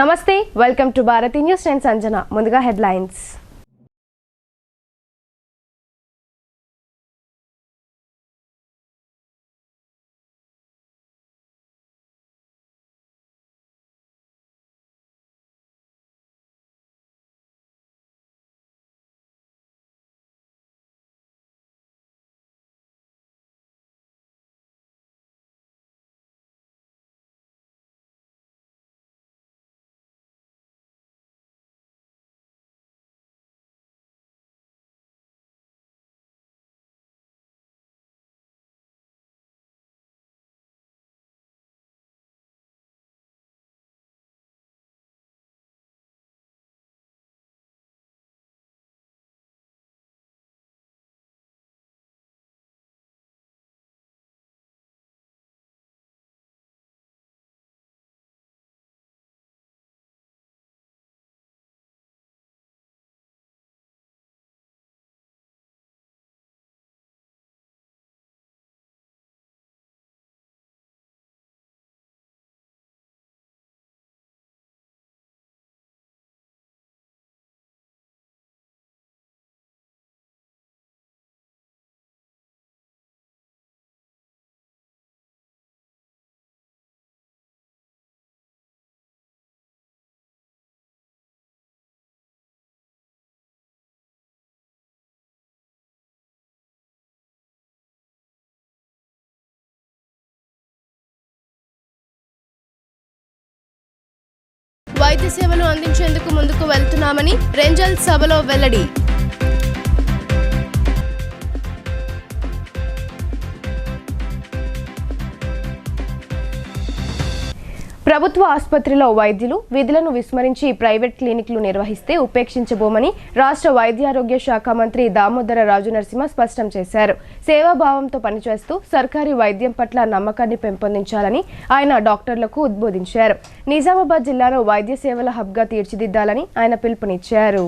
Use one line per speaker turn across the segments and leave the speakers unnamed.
నమస్తే, welcome to Bharati news. నేను సంజన. ముందుగా హెడ్లైన్స్. వైద్య సేవలు అందించేందుకు ముందుకు వెళ్తున్నామని రెంజల్ సభలో వెల్లడి. ప్రభుత్వ ఆసుపత్రిలో వైద్యులు విధులను విస్మరించి ప్రైవేట్ క్లినిక్లు నిర్వహిస్తే ఉపేక్షించబోమని రాష్ట్ర వైద్యారోగ్య శాఖ మంత్రి దామోదర రాజనరసింహ స్పష్టం చేశారు. సేవాభావంతో పనిచేస్తూ సర్కారీ వైద్యం పట్ల నమ్మకాన్ని పెంపొందించాలని ఆయన డాక్టర్లకు ఉద్బోధించారు. నిజామాబాద్ జిల్లాను వైద్య సేవల హబ్గా తీర్చిదిద్దాలని ఆయన పిలుపునిచ్చారు.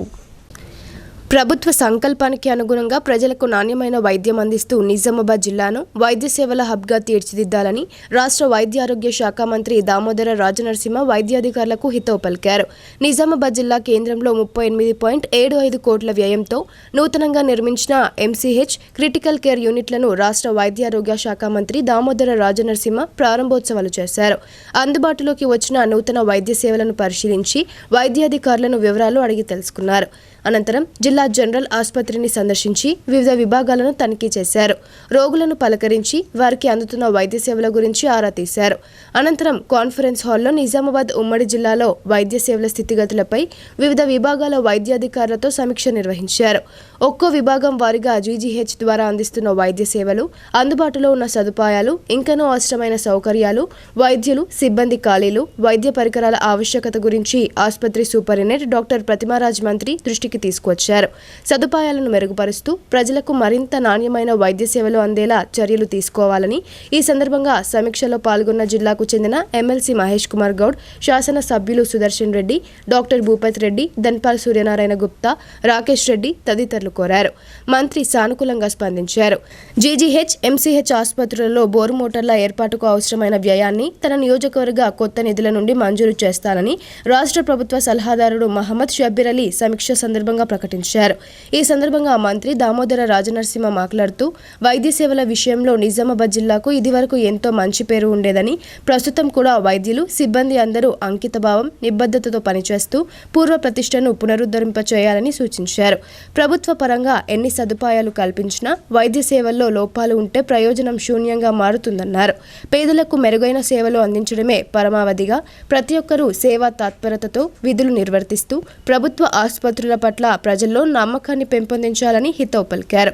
ప్రభుత్వ సంకల్పానికి అనుగుణంగా ప్రజలకు నాణ్యమైన వైద్యం అందిస్తూ నిజామాబాద్ జిల్లాను వైద్య సేవల హబ్గా తీర్చిదిద్దాలని రాష్ట్ర వైద్యారోగ్య శాఖ మంత్రి దామోదర రాజనరసింహ వైద్యాధికారులకు హితవు పలికారు. నిజామాబాద్ జిల్లా కేంద్రంలో 38.75 కోట్ల వ్యయంతో నూతనంగా నిర్మించిన ఎంసీహెచ్ క్రిటికల్ కేర్ యూనిట్లను రాష్ట్ర వైద్యారోగ్య శాఖ మంత్రి దామోదర రాజనరసింహ ప్రారంభోత్సవాలు చేశారు. అందుబాటులోకి వచ్చిన నూతన వైద్య సేవలను పరిశీలించి వైద్యాధికారులను వివరాలు అడిగి తెలుసుకున్నారు. అనంతరం జిల్లా జనరల్ ఆసుపత్రిని సందర్శించి వివిధ విభాగాలను తనిఖీ చేశారు. రోగులను పలకరించి వారికి అందుతున్న వైద్య సేవల గురించి ఆరా తీశారు. అనంతరం కాన్ఫరెన్స్ హాల్లో నిజామాబాద్ ఉమ్మడి జిల్లాలో వైద్య సేవల స్థితిగతులపై వివిధ విభాగాల వైద్యాధికారులతో సమీక్ష నిర్వహించారు. ఒక్కో విభాగం వారీగా జీజీహెచ్ ద్వారా అందిస్తున్న వైద్య సేవలు, అందుబాటులో ఉన్న సదుపాయాలు, ఇంకనూ అవసరమైన సౌకర్యాలు, వైద్యులు, సిబ్బంది ఖాళీలు, వైద్య పరికరాల ఆవశ్యకత గురించి ఆసుపత్రి సూపరింటెండెంట్ డాక్టర్ ప్రతిమారాజ్ మంత్రి దృష్టికి తీసుకువచ్చారు. సదుపాయాలను మెరుగుపరుస్తూ ప్రజలకు మరింత నాణ్యమైన వైద్య సేవలు అందేలా చర్యలు తీసుకోవాలని ఈ సందర్భంగా సమీక్షలో పాల్గొన్న జిల్లాకు చెందిన ఎమ్మెల్సీ మహేష్ కుమార్ గౌడ్, శాసన సభ్యులు సుదర్శన్ రెడ్డి, డాక్టర్ భూపత్ రెడ్డి, ధన్పాల్ సూర్యనారాయణ గుప్తా, రాకేష్ రెడ్డి తదితరులు కోరారు. మంత్రి సానుకూలంగా స్పందించారు. జీజీహెచ్, ఎంసీహెచ్ ఆసుపత్రులలో బోరు మోటార్ల ఏర్పాటుకు అవసరమైన వ్యయాన్ని తన నియోజకవర్గ కొత్త నిధుల నుండి మంజూరు చేస్తానని రాష్ట్ర ప్రభుత్వ సలహాదారుడు మహమ్మద్ షబ్బీర్ అలీ సమీక్ష సందర్భంగా ప్రకటించారు. ఈ సందర్భంగా మంత్రి దామోదర రాజనరసింహ మాట్లాడుతూ వైద్య సేవల విషయంలో నిజామాబాద్ జిల్లాకు ఇదివరకు ఎంతో మంచి పేరు ఉండేదని, ప్రస్తుతం కూడా వైద్యులు, సిబ్బంది అందరూ అంకితభావం, నిబద్ధతతో పనిచేస్తూ పూర్వ ప్రతిష్టను పునరుద్ధరింపచేయాలని సూచించారు. ప్రభుత్వ పరంగా ఎన్ని సదుపాయాలు కల్పించినా వైద్య సేవల్లో లోపాలు ఉంటే ప్రయోజనం శూన్యంగా మారుతుందన్నారు. పేదలకు మెరుగైన సేవలు అందించడమే పరమావధిగా ప్రతి ఒక్కరూ సేవా తత్పరతతో విధులు నిర్వర్తిస్తూ ప్రభుత్వ ఆసుపత్రుల పట్ల ప్రజల్లో నమ్మకాన్ని పెంపొందించాలని హితవు పలికారు.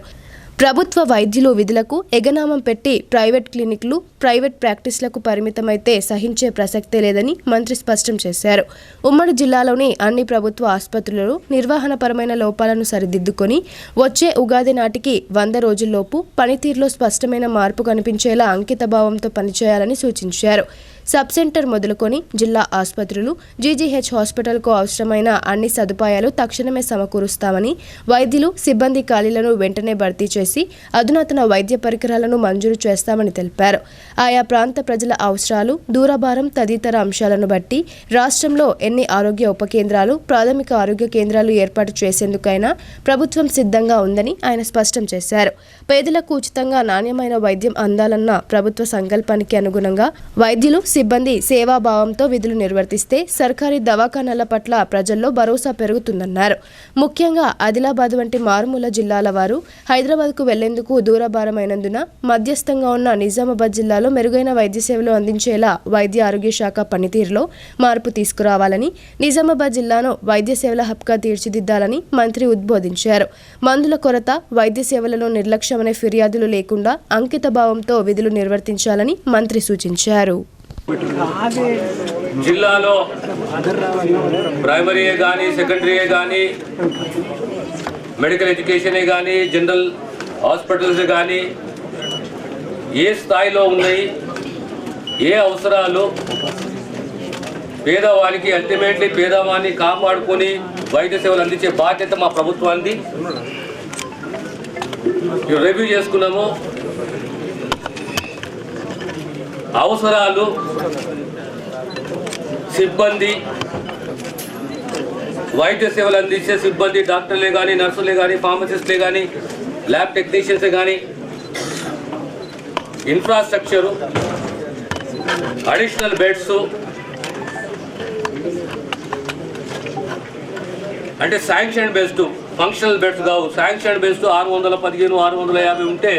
ప్రభుత్వ వైద్యులు విధులకు ఎగనామం పెట్టి ప్రైవేట్ క్లినిక్లు, ప్రైవేట్ ప్రాక్టీస్లకు పరిమితమైతే సహించే ప్రసక్తే లేదని మంత్రి స్పష్టం చేశారు. ఉమ్మడి జిల్లాలోని అన్ని ప్రభుత్వ ఆసుపత్రులలో నిర్వహణపరమైన లోపాలను సరిదిద్దుకొని వచ్చే ఉగాది నాటికి 100 రోజుల్లోపు పనితీరులో స్పష్టమైన మార్పు కనిపించేలా అంకితభావంతో పనిచేయాలని సూచించారు. సబ్ సెంటర్ మొదలుకొని జిల్లా ఆసుపత్రులు, జీజీహెచ్ హాస్పిటల్కు అవసరమైన అన్ని సదుపాయాలు తక్షణమే సమకూరుస్తామని, వైద్యులు, సిబ్బంది ఖాళీలను వెంటనే భర్తీ చేసి అధునాతన వైద్య పరికరాలను మంజూరు చేస్తామని తెలిపారు. ఆయా ప్రాంత ప్రజల అవసరాలు, దూరభారం తదితర అంశాలను బట్టి రాష్ట్రంలో ఎన్ని ఆరోగ్య ఉప కేంద్రాలు, ప్రాథమిక ఆరోగ్య కేంద్రాలు ఏర్పాటు చేసేందుకైనా ప్రభుత్వం సిద్ధంగా ఉందని ఆయన స్పష్టం చేశారు. పేదలకు ఉచితంగా నాణ్యమైన వైద్యం అందాలన్న ప్రభుత్వ సంకల్పానికి అనుగుణంగా వైద్యులు, సిబ్బంది సేవాభావంతో విధులు నిర్వర్తిస్తే సర్కారీ దవాఖానాల పట్ల ప్రజల్లో భరోసా పెరుగుతుందన్నారు. ముఖ్యంగా ఆదిలాబాద్ వంటి మారుమూల జిల్లాల వారు హైదరాబాద్కు వెళ్లేందుకు దూరభారమైనందున మధ్యస్థంగా ఉన్న నిజామాబాద్ జిల్లాలో మెరుగైన వైద్య సేవలు అందించేలా వైద్య ఆరోగ్య శాఖ పనితీరులో మార్పు తీసుకురావాలని, నిజామాబాద్ జిల్లాను వైద్య సేవల హబ్గా తీర్చిదిద్దాలని మంత్రి ఉద్బోధించారు. మందుల కొరత, వైద్య సేవలలో నిర్లక్ష్యం అనే ఫిర్యాదులు లేకుండా అంకిత భావంతో విధులు నిర్వర్తించాలని మంత్రి సూచించారు.
జిల్లాలో ప్రైమరీ కానీ, సెకండరీ కానీ, మెడికల్ ఎడ్యుకేషన్ కానీ, జనరల్ హాస్పిటల్స్ కానీ ఏ స్థాయిలో ఉన్నాయి, ఏ అవసరాలు పేదవానికి అల్టిమేట్లీ పేదవాన్ని కాపాడుకొని వైద్య సేవలు అందించే బాధ్యత మా ప్రభుత్వానికి. రివ్యూ చేసుకున్నాము. అవసరాలు, సిబ్బంది, వైద్య సేవలు అందించే సిబ్బంది, డాక్టర్లే కానీ, నర్సులే కానీ, ఫార్మసిస్ట్లే కానీ, ల్యాబ్ టెక్నీషియన్సే కానీ, ఇన్ఫ్రాస్ట్రక్చరు, అడిషనల్ బెడ్స్, అంటే శాంక్షన్ బెస్ట్, ఫంక్షనల్ బెడ్స్ కావు. శాంక్షన్ బెడ్స్ 615, 650 ఉంటే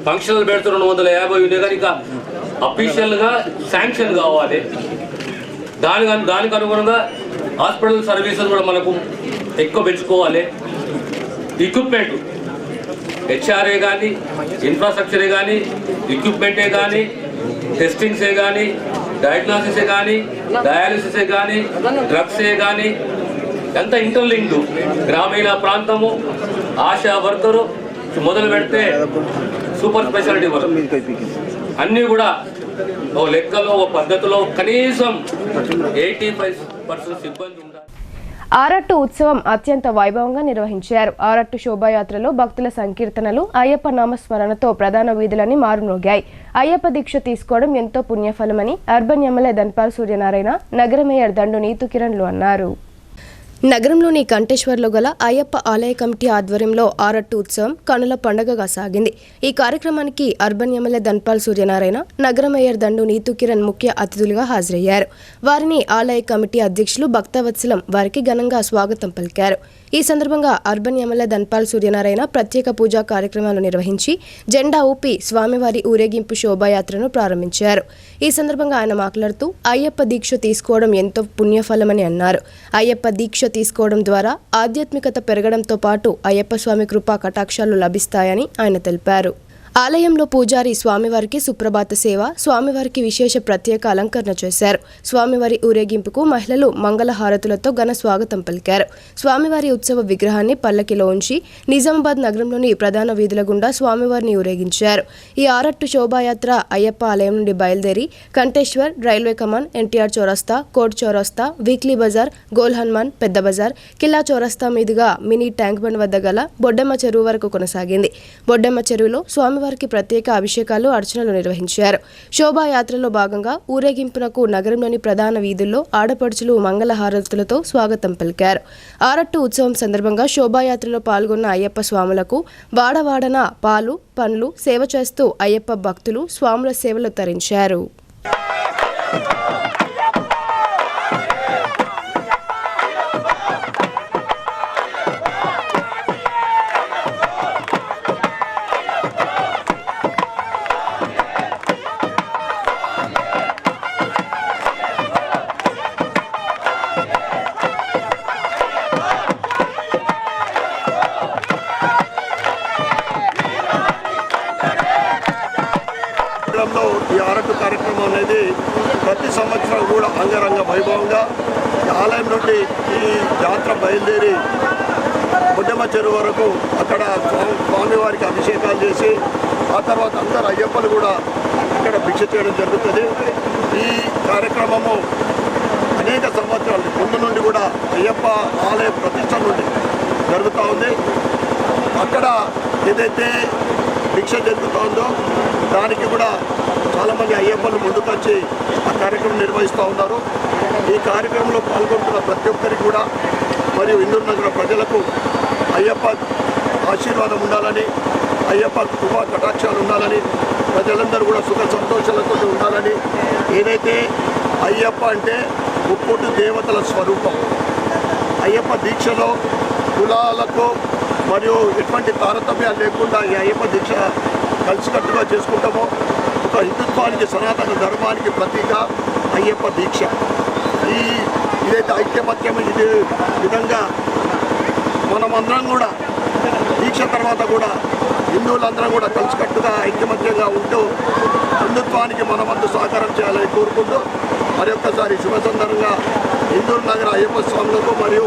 ఫంక్షనల్ బెడ్స్ 250 ఉండే కానీ ఇక అఫీషియల్గా శాంక్షన్ కావాలి. దానికి అనుగుణంగా హాస్పిటల్ సర్వీసెస్ కూడా మనకు ఎక్కువ పెంచుకోవాలి. ఎక్విప్మెంట్, హెచ్ఆర్ఏ కానీ, ఇన్ఫ్రాస్ట్రక్చరే కానీ, ఎక్విప్మెంటే కానీ, టెస్టింగ్సే కానీ, డయాగ్నోసిసే కానీ, డయాలిసిసే కానీ, డ్రగ్సే కానీ, ఎంత ఇంటర్లింక్డ్. గ్రామీణ ప్రాంతము, ఆశా వర్కరు మొదలు పెడితే సూపర్ స్పెషాలిటీ వర్క్ అన్నీ కూడా ఓ లెక్కలో, ఓ పద్ధతిలో కనీసం 85% సిబ్బంది ఉండాలి.
ఆరట్టు ఉత్సవం అత్యంత వైభవంగా నిర్వహించారు. ఆరట్టు శోభాయాత్రలో భక్తుల సంకీర్తనలు, అయ్యప్ప నామస్మరణతో ప్రధాన వీధులన్నీ మారుమోగాయి. అయ్యప్ప దీక్ష తీసుకోవడం ఎంతో పుణ్యఫలమని అర్బన్ ఎమ్మెల్యే ధన్పాల్ సూర్యనారాయణ, నగర మేయర్ దండు నీతు కిరణ్లు అన్నారు. నగరంలోని కంటేశ్వర్లో గల అయ్యప్ప ఆలయ కమిటీ ఆధ్వర్యంలో ఆరట్టు ఉత్సవం కనుల పండుగగా సాగింది. ఈ కార్యక్రమానికి అర్బన్ ఎమ్మెల్యే ధన్పాల్ సూర్యనారాయణ, నగర మేయర్ దండు నీతు కిరణ్ ముఖ్య అతిథులుగా హాజరయ్యారు. వారిని ఆలయ కమిటీ అధ్యక్షులు భక్తవత్సలం వారికి ఘనంగా స్వాగతం పలికారు. ఈ సందర్భంగా అర్బన్ ఎమ్మెల్యే ధన్పాల్ సూర్యనారాయణ ప్రత్యేక పూజా కార్యక్రమాలు నిర్వహించి జెండా ఊపి స్వామివారి ఊరేగింపు శోభాయాత్రను ప్రారంభించారు. ఈ సందర్భంగా ఆయన మాట్లాడుతూ అయ్యప్ప దీక్ష తీసుకోవడం ఎంతో పుణ్యఫలమని అన్నారు. అయ్యప్ప దీక్ష తీసుకోవడం ద్వారా ఆధ్యాత్మికత పెరగడంతో పాటు అయ్యప్ప స్వామి కృపా కటాక్షాలు లభిస్తాయని ఆయన తెలిపారు. ఆలయంలో పూజారి స్వామివారికి సుప్రభాత సేవ, స్వామివారికి విశేష ప్రత్యేక అలంకరణ చేశారు. స్వామివారి ఊరేగింపుకు మహిళలు మంగళహారతులతో ఘన స్వాగతం పలికారు. స్వామివారి ఉత్సవ విగ్రహాన్ని పల్లకిలో ఉంచి నిజామాబాద్ నగరంలోని ప్రధాన వీధుల గుండా స్వామివారిని ఊరేగించారు. ఈ ఆరట్టు శోభాయాత్ర అయ్యప్ప ఆలయం నుండి బయలుదేరి కంటేశ్వర్, రైల్వే కమాన్, ఎన్టీఆర్ చౌరస్తా, కోట్ చౌరస్తా, వీక్లీ బజార్, గోల్ హనుమాన్, పెద్ద బజార్, కిల్లా చౌరస్తా మీదుగా మినీ ట్యాంక్ బండ్ వద్ద గల బొడ్డెమ్మ చెరువు వరకు కొనసాగింది. బొడ్డెమ్మ చెరువులో స్వామివారికి ప్రత్యేక అభిషేకాలు, అర్చనలు నిర్వహించారు. శోభాయాత్రలో భాగంగా ఊరేగింపునకు నగరంలోని ప్రధాన వీధుల్లో ఆడపడుచులు మంగళహారతులతో స్వాగతం పలికారు. ఆరట్టు ఉత్సవం సందర్భంగా శోభాయాత్రలో పాల్గొన్న అయ్యప్ప స్వాములకు వాడవాడన పాలు, పండ్లు సేవ చేస్తూ అయ్యప్ప భక్తులు స్వాముల సేవలు తరించారు.
ఈ ఆరట్టు కార్యక్రమం అనేది ప్రతి సంవత్సరం కూడా అంగరంగ వైభవంగా ఆలయం నుండి ఈ జాతర బయలుదేరి బొడ్డెమ్మ చెరువు వరకు అక్కడ స్వామివారికి అభిషేకాలు చేసి ఆ తర్వాత అందరు అయ్యప్పలు కూడా ఇక్కడ భిక్ష చేయడం జరుగుతుంది. ఈ కార్యక్రమము అనేక సంవత్సరాల ముందు నుండి కూడా అయ్యప్ప ఆలయ ప్రతిష్ట నుండి జరుగుతూ ఉంది. అక్కడ ఏదైతే దీక్ష జరుగుతుందో దానికి కూడా చాలామంది అయ్యప్పలు ముందుకొచ్చి ఆ కార్యక్రమం నిర్వహిస్తూ ఉన్నారు. ఈ కార్యక్రమంలో పాల్గొంటున్న ప్రతి ఒక్కరికి కూడా మరియు ఇందూరు నగర ప్రజలకు అయ్యప్ప ఆశీర్వాదం ఉండాలని, అయ్యప్ప కృపా కటాక్షాలు ఉండాలని, ప్రజలందరూ కూడా సుఖ సంతోషాలతో ఉండాలని. ఏదైతే అయ్యప్ప అంటే ముప్పుటి దేవతల స్వరూపం. అయ్యప్ప దీక్షలో కులాలకు మరియు ఎటువంటి తారతమ్యాలు లేకుండా ఈ అయ్యప్ప దీక్ష కలిసికట్టుగా చేసుకుంటామో ఒక హిందుత్వానికి సనాతన ధర్మానికి ప్రతీక అయ్యప్ప దీక్ష. ఇదైతే ఐక్యమత్యం ఇది విధంగా మనమందరం కూడా దీక్ష తర్వాత కూడా హిందువులందరం కూడా కలిసికట్టుగా ఐక్యమత్యంగా ఉంటూ హిందుత్వానికి మనమంతా సహకారం చేయాలని కోరుకుంటూ మరొక్కసారి శుభ సందర్భంగా ఇందూరు నగర అయ్యప్ప స్వాములకు మరియు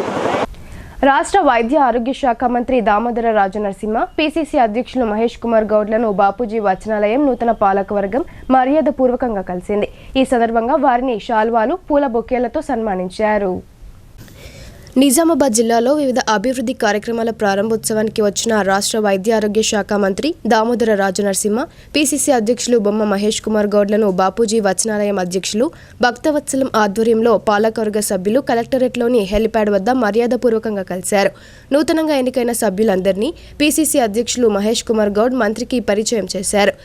రాష్ట్ర వైద్య ఆరోగ్య శాఖ మంత్రి దామోదర రాజనరసింహ పిసిసి అధ్యక్షులు మహేష్ కుమార్ గౌడ్లను బాపూజీ వచనాలయం నూతన పాలకవర్గం మర్యాదపూర్వకంగా కలిసింది. ఈ సందర్భంగా వారిని శాల్వాలు, పూల బొకేలతో సన్మానించారు. నిజామాబాద్ జిల్లాలో వివిధ అభివృద్ధి కార్యక్రమాల ప్రారంభోత్సవానికి వచ్చిన రాష్ట్ర వైద్య ఆరోగ్య శాఖ మంత్రి దామోదర రాజనరసింహ పిసిసి అధ్యక్షులు బొమ్మ మహేష్ కుమార్ గౌడ్లను బాపూజీ వచనాలయం అధ్యక్షులు భక్తవత్సలం ఆధ్వర్యంలో పాలకవర్గ సభ్యులు కలెక్టరేట్లోని హెలిప్యాడ్ వద్ద మర్యాదపూర్వకంగా కలిశారు. నూతనంగా ఎన్నికైన సభ్యులందరినీ పిసిసి అధ్యక్షులు మహేష్ కుమార్ గౌడ్ మంత్రికి పరిచయం చేశారు.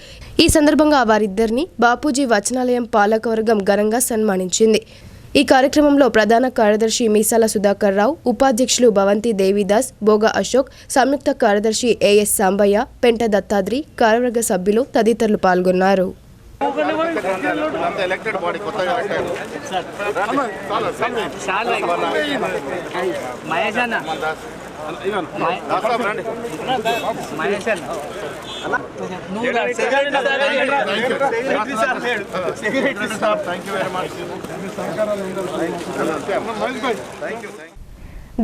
ఈ సందర్భంగా వారిద్దరిని బాపూజీ వచనాలయం పాలకవర్గం ఘనంగా సన్మానించింది. ఈ కార్యక్రమంలో ప్రధాన కార్యదర్శి మీసాల సుధాకర్ రావు, ఉపాధ్యక్షులు భవంతి దేవిదాస్, బోగా అశోక్, సంయుక్త కార్యదర్శి ఏఎస్ సాంబయ్య, పెంట దత్తాద్రి, కార్యవర్గ సభ్యులు తదితరులు పాల్గొన్నారు.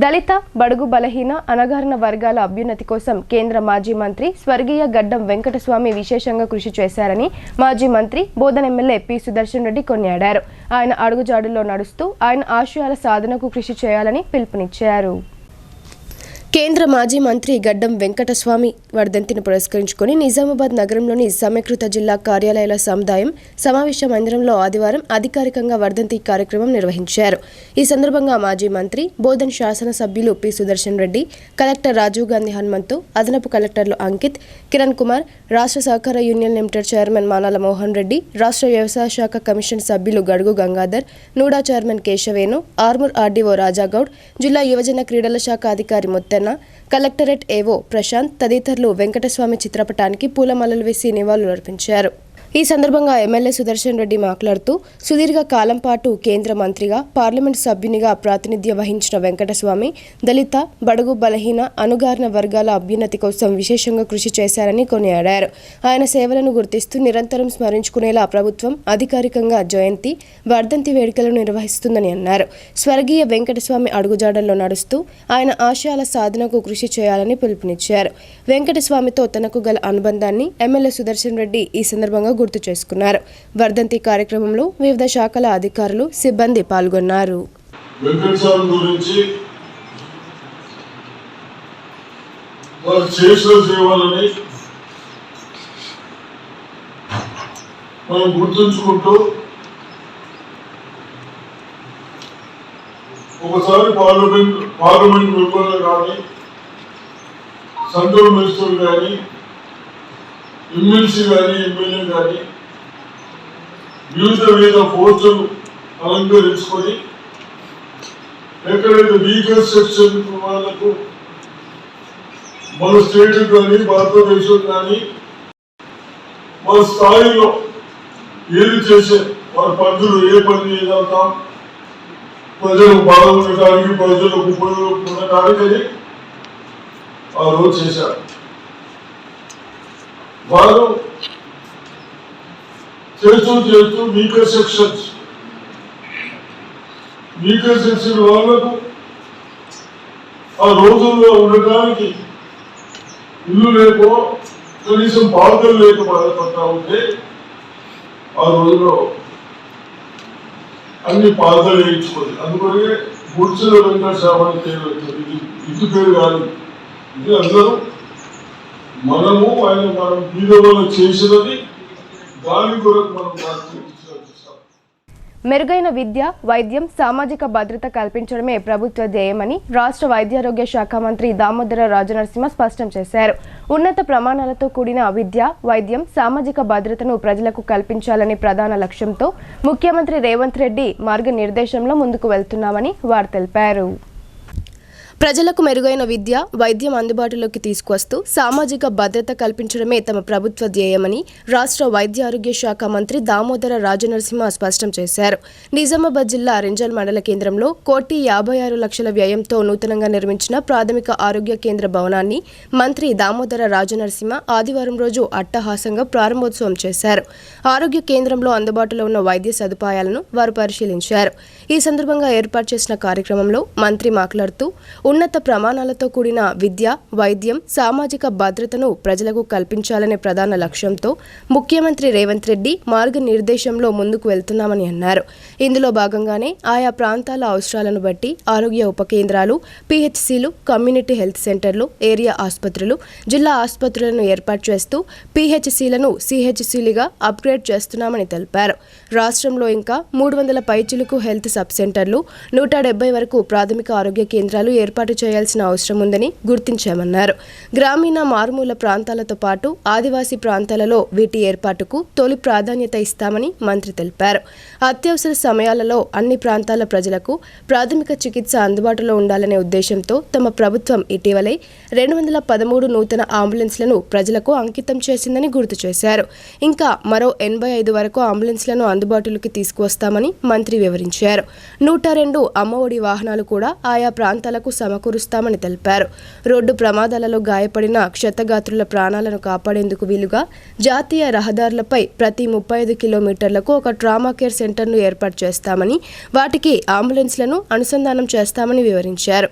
దళిత, బడుగు బలహీన, అణగారిన వర్గాల అభ్యున్నతి కోసం కేంద్ర మాజీ మంత్రి స్వర్గీయ గడ్డం వెంకటస్వామి విశేషంగా కృషి చేశారని మాజీ మంత్రి బోధన్ ఎమ్మెల్యే పి సుదర్శన్ రెడ్డి కొనియాడారు. ఆయన అడుగుజాడుల్లో నడుస్తూ ఆయన ఆశయాల సాధనకు కృషి చేయాలని పిలుపునిచ్చారు. కేంద్ర మాజీ మంత్రి గడ్డం వెంకటస్వామి వర్ధంతిని పురస్కరించుకుని నిజామాబాద్ నగరంలోని సమీకృత జిల్లా కార్యాలయాల సముదాయం సమావేశ మందిరంలో ఆదివారం అధికారికంగా వర్ధంతి కార్యక్రమం నిర్వహించారు. ఈ సందర్భంగా మాజీ మంత్రి, బోధన్ శాసనసభ్యులు పి సుదర్శన్ రెడ్డి, కలెక్టర్ రాజీవ్ గాంధీ హనుమంతు, అదనపు కలెక్టర్లు అంకిత్, కిరణ్ కుమార్, రాష్ట్ర సహకార union limited chairman Manala Mohan Reddy, రాష్ట్ర వ్యవసాయ శాఖ కమిషన్ సభ్యులు Gadugu Gangadhar, NUDA chairman Keshavenu, Armoor RDO Rajagoud, జిల్లా యువజన క్రీడల శాఖ అధికారి ముత్తెన్న, కలెక్టరేట్ ఏవో ప్రశాంత్ తదితరులు వెంకటస్వామి చిత్రపటానికి పూలమాలలు వేసి నివాళులర్పించారు. ఈ సందర్భంగా ఎమ్మెల్యే సుదర్శన్ రెడ్డి మాట్లాడుతూ సుదీర్ఘ కాలం పాటు కేంద్ర మంత్రిగా, పార్లమెంటు సభ్యునిగా ప్రాతినిధ్యం వహించిన వెంకటస్వామి దళిత, బడుగు బలహీన, అణగారిన వర్గాల అభ్యున్నతి కోసం విశేషంగా కృషి చేశారని కొనియాడారు. ఆయన సేవలను గుర్తిస్తూ నిరంతరం స్మరించుకునేలా ప్రభుత్వం అధికారికంగా జయంతి, వర్ధంతి వేడుకలను నిర్వహిస్తుందని అన్నారు. స్వర్గీయ వెంకటస్వామి అడుగుజాడల్లో నడుస్తూ ఆయన ఆశయాల సాధనకు కృషి చేయాలని పిలుపునిచ్చారు. వెంకటస్వామితో తనకు గల అనుబంధాన్ని ఎమ్మెల్యే సుదర్శన్ రెడ్డి ఈ సందర్భంగా గుర్తు చేసుకున్నారు. వర్ధంతి కార్యక్రమంలో వివిధ శాఖల అధికారులు, సిబ్బంది పాల్గొన్నారు.
వెంకటస్వామి గురించి వారు చేసిన సేవలని మనం గుర్తుంచుకుంటూ ఒకసారి పార్లమెంట్ మెంబర్లు కానీ, సెంట్రల్ మినిస్టర్ కానీ, ఎమ్మెల్సీ కానీ, ఎమ్మెల్యే కానీ వివిధ పోస్టులు అలంకరించుకొని ఎక్కడైతే వీకర్ సెక్షన్ వాళ్ళకు మన స్టేట్ కానీ, భారతదేశం కానీ మన స్థాయిలో ఏది చేసే వారి పద్ధతులు ఏ పని చేయగలుగుతాం, ప్రజలు బాగుండటానికి, ప్రజలకు ఉపయోగపడటానికి ఆ రోజు చేశారు. వారు చేస్తూ వీకర్ సెక్షన్ వాళ్ళకు ఆ రోజుల్లో ఉండటానికి ఇల్లు లేకో కనీసం బాధలు లేక బాధపడతా ఉంటే ఆ రోజులో అన్ని పాత్రలు వేయించుకోండి. అందుకనే గుడిసెల వెంకటేశ్వర అని పేరు పెట్టారు. ఇది ఇంటి పేరు కాదు, ఇది అందరూ మనము మనం బీదవాళ్ళు చేసినది దాని కొరకు మనం
మెరుగైన విద్య, వైద్యం, సామాజిక భద్రత కల్పించడమే ప్రభుత్వ ధ్యేయమని రాష్ట్ర వైద్యారోగ్య శాఖ మంత్రి దామోదర రాజనరసింహ స్పష్టం చేశారు. ఉన్నత ప్రమాణాలతో కూడిన విద్య, వైద్యం, సామాజిక భద్రతను ప్రజలకు కల్పించాలనే ప్రధాన లక్ష్యంతో ముఖ్యమంత్రి రేవంత్ రెడ్డి మార్గనిర్దేశంలో ముందుకు వెళ్తున్నామని వారు తెలిపారు. ప్రజలకు మెరుగైన విద్య, వైద్యం అందుబాటులోకి తీసుకువస్తూ సామాజిక భద్రత కల్పించడమే తమ ప్రభుత్వ ధ్యేయమని రాష్ట్ర వైద్య ఆరోగ్య శాఖ మంత్రి దామోదర రాజనరసింహ స్పష్టం చేశారు. నిజామాబాద్ జిల్లా రెంజల్ మండల కేంద్రంలో 1,56,00,000 వ్యయంతో నూతనంగా నిర్మించిన ప్రాథమిక ఆరోగ్య కేంద్ర భవనాన్ని మంత్రి దామోదర రాజనరసింహ ఆదివారం రోజు అట్టహాసంగా ప్రారంభోత్సవం చేశారు. ఆరోగ్య కేంద్రంలో అందుబాటులో ఉన్న వైద్య సదుపాయాలను వారు పరిశీలించారు. ఈ సందర్భంగా ఏర్పాటు చేసిన కార్యక్రమంలో మంత్రి మాట్లాడుతూ ఉన్నత ప్రమాణాలతో కూడిన విద్య, వైద్యం, సామాజిక భద్రతను ప్రజలకు కల్పించాలనే ప్రధాన లక్ష్యంతో ముఖ్యమంత్రి రేవంత్ రెడ్డి మార్గనిర్దేశంలో ముందుకు వెళ్తున్నామని అన్నారు. ఇందులో భాగంగానే ఆయా ప్రాంతాల అవసరాలను బట్టి ఆరోగ్య ఉప కేంద్రాలు, పిహెచ్సిలు, కమ్యూనిటీ హెల్త్ సెంటర్లు, ఏరియా ఆసుపత్రులు, జిల్లా ఆసుపత్రులను ఏర్పాటు చేస్తూ పిహెచ్సిలను సిహెచ్సిలుగా అప్గ్రేడ్ చేస్తున్నామని తెలిపారు. రాష్ట్రంలో ఇంకా 300 పైచిలుకు హెల్త్ సబ్ సెంటర్లు, 170 వరకు ప్రాథమిక ఆరోగ్య కేంద్రాలు ఏర్పాటు చేయాల్సిన అవసరం ఉందని గుర్తించామన్నారు. గ్రామీణ మారుమూల ప్రాంతాలతో పాటు ఆదివాసీ ప్రాంతాలలో వీటి ఏర్పాటుకు తొలి ప్రాధాన్యత ఇస్తామని మంత్రి తెలిపారు. అత్యవసర సమయాలలో అన్ని ప్రాంతాల ప్రజలకు ప్రాథమిక చికిత్స అందుబాటులో ఉండాలనే ఉద్దేశంతో తమ ప్రభుత్వం ఇటీవలే 213 నూతన అంబులెన్స్లను ప్రజలకు అంకితం చేసిందని గుర్తు చేశారు. ఇంకా మరో 85 వరకు అంబులెన్స్లను అందుబాటులోకి తీసుకువస్తామని మంత్రి వివరించారు. 102 అమ్మఒడి వాహనాలు కూడా ఆయా ప్రాంతాలకు సమకూరుస్తామని తెలిపారు. రోడ్డు ప్రమాదాలలో గాయపడిన క్షతగాత్రుల ప్రాణాలను కాపాడేందుకు వీలుగా జాతీయ రహదారులపై ప్రతి 35 కిలోమీటర్లకు ఒక ట్రామా కేర్ సెంటర్ను ఏర్పాటు చేస్తామని, వాటికి అంబులెన్స్లను అనుసంధానం చేస్తామని వివరించారు.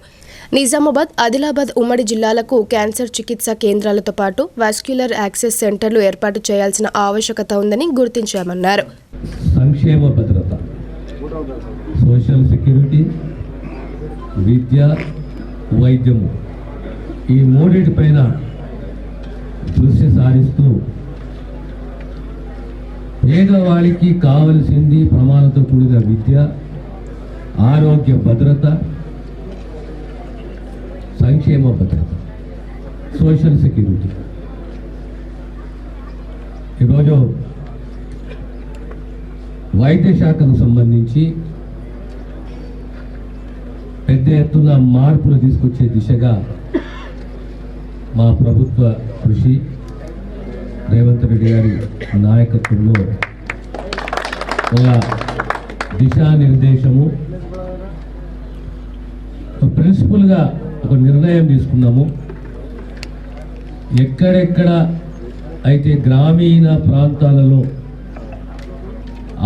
నిజామాబాద్, ఆదిలాబాద్ ఉమ్మడి జిల్లాలకు క్యాన్సర్ చికిత్సా కేంద్రాలతో పాటు వాస్క్యులర్ యాక్సెస్ సెంటర్లు ఏర్పాటు చేయాల్సిన ఆవశ్యకత ఉందని గుర్తించామన్నారు.
సంక్షేమ భద్రత, సోషల్ సెక్యూరిటీ, విద్య, వైద్యము, ఈ మూడింటిపైన దృష్టి సారిస్తూ పేదవాళ్ళకి కావలసింది ప్రమాణంతో కూడిన విద్య, ఆరోగ్య భద్రత, సంక్షేమ భద్రత, సోషల్ సెక్యూరిటీ. ఈరోజు వైద్య శాఖకు సంబంధించి పెద్ద ఎత్తున మార్పులు తీసుకొచ్చే దిశగా మా ప్రభుత్వ కృషి, రేవంత్ రెడ్డి గారి నాయకత్వంలో ఒక దిశానిర్దేశము, ప్రిన్సిపల్గా ఒక నిర్ణయం తీసుకున్నాము. ఎక్కడెక్కడ అయితే గ్రామీణ ప్రాంతాలలో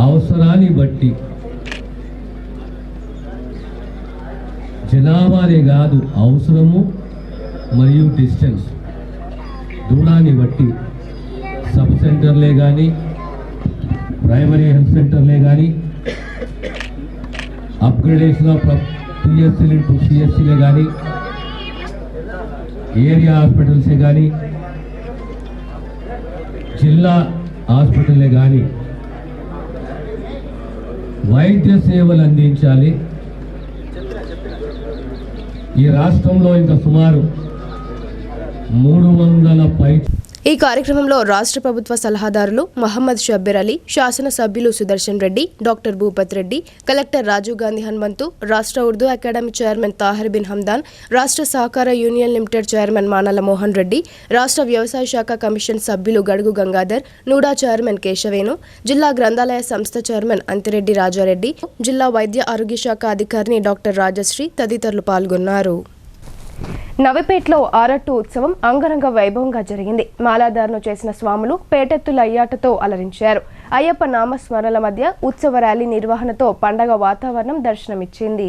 అవసరాన్ని బట్టి జనాభానే కాదు, అవసరము మరియు డిస్టెన్స్ దూరాన్ని బట్టి సబ్ సెంటర్లే కానీ, ప్రైమరీ హెల్త్ సెంటర్లే కానీ, అప్గ్రేడేషన్ ఆఫ్ పిఎస్సీలు ఇంటూ సిఎస్సీలే కానీ, ఏరియా హాస్పిటల్సే కానీ, జిల్లా హాస్పిటల్లే కానీ వైద్య సేవలు అందించాలి. ఈ రాష్ట్రంలో ఇంకా సుమారు 300 పై.
ఈ కార్యక్రమంలో రాష్ట్ర ప్రభుత్వ సలహాదారులు మహమ్మద్ షబ్బీర్ అలీ, శాసనసభ్యులు సుదర్శన్ రెడ్డి, డాక్టర్ భూపత్ రెడ్డి, కలెక్టర్ రాజీవ్ గాంధీ హనుమంతు, రాష్ట్ర ఉర్దూ అకాడమీ చైర్మన్ తాహిర్ బిన్ హమ్దాన్, రాష్ట్ర సహకార union limited chairman Manala Mohan Reddy, రాష్ట్ర వ్యవసాయ శాఖ కమిషన్ సభ్యులు గడుగు గంగాధర్, నూడా చైర్మన్ కేశవేణు, జిల్లా గ్రంథాలయ సంస్థ చైర్మన్ అంతిరెడ్డి రాజారెడ్డి, జిల్లా వైద్య ఆరోగ్య శాఖ అధికారిని డాక్టర్ రాజశ్రీ తదితరులు పాల్గొన్నారు. నవిపేటలో ఆరట్టు ఉత్సవం అంగరంగ వైభవంగా జరిగింది. మాలాధారణ చేసిన స్వాములు పేటెత్తుల అయ్యాటతో అలరించారు. అయ్యప్ప నామస్మరణల మధ్య ఉత్సవ ర్యాలీ నిర్వహణతో పండగ వాతావరణం దర్శనమిచ్చింది.